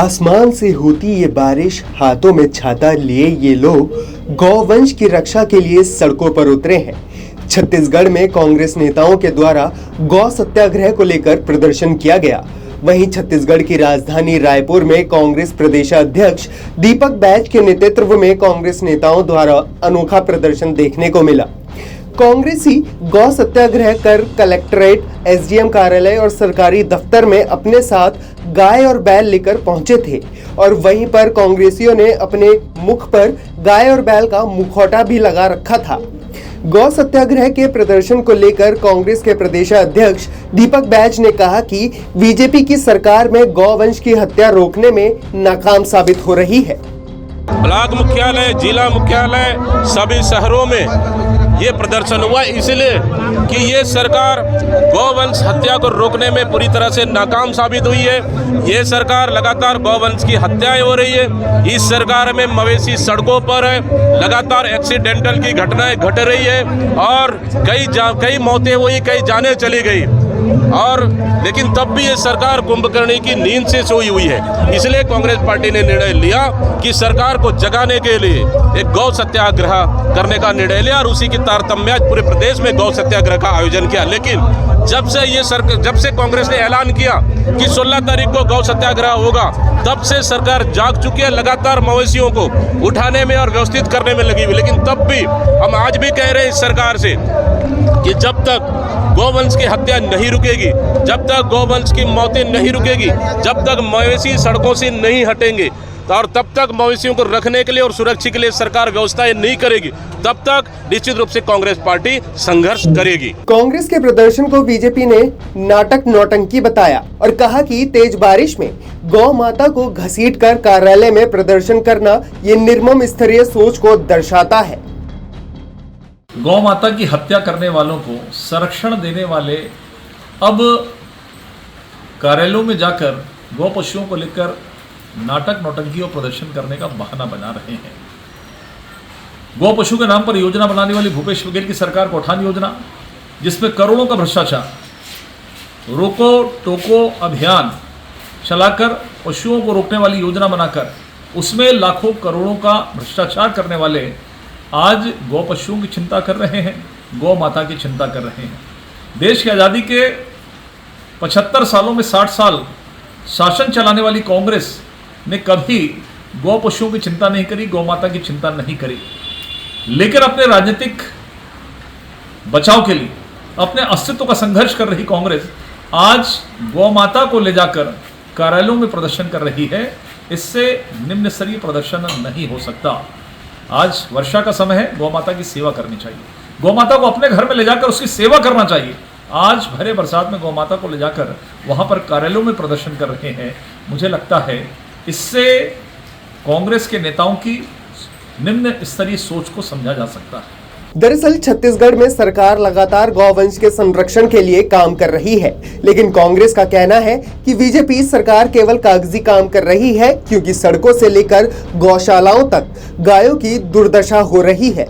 आसमान से होती ये बारिश, हाथों में छाता लिए ये लोग गौवंश की रक्षा के लिए सड़कों पर उतरे हैं। छत्तीसगढ़ में कांग्रेस नेताओं के द्वारा गौ सत्याग्रह को लेकर प्रदर्शन किया गया। वहीं छत्तीसगढ़ की राजधानी रायपुर में कांग्रेस प्रदेशाध्यक्ष दीपक बैज के नेतृत्व में कांग्रेस नेताओं द्वारा अनोखा प्रदर्शन देखने को मिला। कांग्रेसी गौ सत्याग्रह कर कलेक्ट्रेट, एसडीएम कार्यालय और सरकारी दफ्तर में अपने साथ गाय और बैल लेकर पहुंचे थे और वहीं पर कांग्रेसियों ने अपने मुख पर गाय और बैल का मुखौटा भी लगा रखा था। गौ सत्याग्रह के प्रदर्शन को लेकर कांग्रेस के प्रदेशाध्यक्ष दीपक बैज ने कहा कि बीजेपी की सरकार में गौवंश की हत्या रोकने में नाकाम साबित हो रही है। ब्लॉक मुख्यालय, जिला मुख्यालय, सभी शहरों में ये प्रदर्शन हुआ इसलिए कि ये सरकार गौवंश हत्या को रोकने में पूरी तरह से नाकाम साबित हुई है। ये सरकार लगातार गौवंश की हत्याएं हो रही है। इस सरकार में मवेशी सड़कों पर है, लगातार एक्सीडेंटल की घटनाएं घट रही है और कई मौतें हुई, कई जानें चली गई और लेकिन तब भी ये सरकार कुंभकर्णी की नींद से सोई हुई है। इसलिए कांग्रेस पार्टी ने निर्णय लिया कि सरकार को जगाने के लिए एक गौ सत्याग्रह करने का निर्णय लिया और उसी की तारतम्य आज पूरे प्रदेश में गौ सत्याग्रह का आयोजन किया। लेकिन जब से कांग्रेस ने ऐलान किया कि 16 तारीख को गौ सत्याग्रह होगा, तब से सरकार जाग चुकी है, लगातार मवेशियों को उठाने में और व्यवस्थित करने में लगी हुई। लेकिन तब भी हम आज भी कह रहे हैं इस सरकार से कि जब तक गौवंश की हत्या नहीं रुकेगी, जब तक गौवंश की मौतें नहीं रुकेगी, जब तक मवेशी सड़कों से नहीं हटेंगे और तब तक मवेशियों को रखने के लिए और सुरक्षा के लिए सरकार व्यवस्थाएं नहीं करेगी, तब तक निश्चित रूप से कांग्रेस पार्टी संघर्ष करेगी। कांग्रेस के प्रदर्शन को बीजेपी ने नाटक नौटंकी बताया और कहा कि तेज बारिश में गौ माता को घसीटकर कार्यालय में प्रदर्शन करना ये निर्मम स्तरीय सोच को दर्शाता है। गौ माता की हत्या करने वालों को संरक्षण देने वाले अब कार्यालयों में जाकर गौ पशुओं को लेकर नाटक नौटंकी और प्रदर्शन करने का बहाना बना रहे हैं। गौ पशु के नाम पर योजना बनाने वाली भूपेश बघेल की सरकार पठान योजना, जिसमें करोड़ों का भ्रष्टाचार, रोको टोको अभियान चलाकर पशुओं को रोकने वाली योजना बनाकर उसमें लाखों करोड़ों का भ्रष्टाचार करने वाले आज गौ पशुओं की चिंता कर रहे हैं, गौ माता की चिंता कर रहे हैं। देश की आज़ादी के 75 सालों में 60 साल शासन चलाने वाली कांग्रेस ने कभी गौ पशुओं की चिंता नहीं करी, गौ माता की चिंता नहीं करी। लेकिन अपने राजनीतिक बचाव के लिए, अपने अस्तित्व का संघर्ष कर रही कांग्रेस आज गौ माता को ले जाकर कार्यालयों में प्रदर्शन कर रही है। इससे निम्न स्तरीय प्रदर्शन नहीं हो सकता। आज वर्षा का समय है, गौ माता की सेवा करनी चाहिए, गौ माता को अपने घर में ले जाकर उसकी सेवा करना चाहिए। आज भरे बरसात में गौ माता को ले जाकर वहां पर कार्यालयों में प्रदर्शन कर रहे हैं। मुझे लगता है इससे कांग्रेस के नेताओं की निम्न स्तरीय सोच को समझा जा सकता है। दरअसल छत्तीसगढ़ में सरकार लगातार गौवंश के संरक्षण के लिए काम कर रही है, लेकिन कांग्रेस का कहना है कि बीजेपी सरकार केवल कागजी काम कर रही है, क्योंकि सड़कों से लेकर गौशालाओं तक गायों की दुर्दशा हो रही है।